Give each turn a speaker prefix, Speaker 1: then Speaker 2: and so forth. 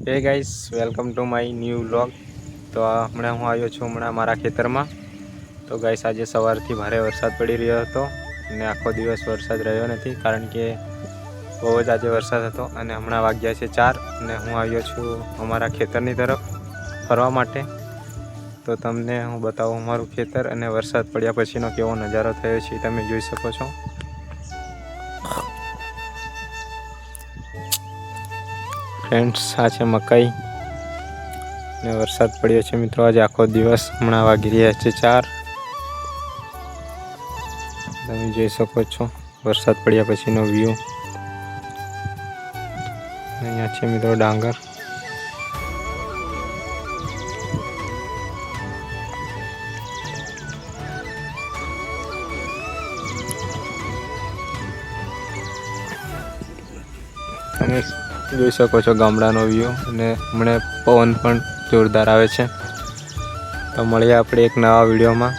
Speaker 1: હે guys, welcome to my new vlog. તો હમણાં હું આવ્યો છું મારા ખેતરમાં। તો ગાઈસ, આજે સવારથી ભારે વરસાદ પડી રહ્યો હતો અને આખો દિવસ વરસાદ રહ્યો નથી, કારણ કે બહુ જ આજે વરસાદ હતો। અને હમણાં વાગ્યા છે 4 અને હું આવ્યો છું અમારા ખેતરની તરફ ફરવા માટે। તો તમને હું બતાવું અમારું ખેતર અને વરસાદ પડ્યા પછીનો કેવો નજારો થયો છે, તમે જોઈ શકો છો। ફ્રેન્ડ્સ, આ છે મકાઈ ને વરસાદ પડ્યો છે મિત્રો આજે આખો દિવસ। હમણાં વાગી રહ્યા છે 4, તમે જોઈ શકો છો વરસાદ પડ્યા પછીનો વ્યૂ। અહીંયા છે મિત્રો ડાંગર। તમે જોઈ શકો છો ગામડાનો વ્યૂ, અને હમણાં પવન પણ જોરદાર આવે છે। તો મળીએ આપણે એક નવા વિડીયોમાં।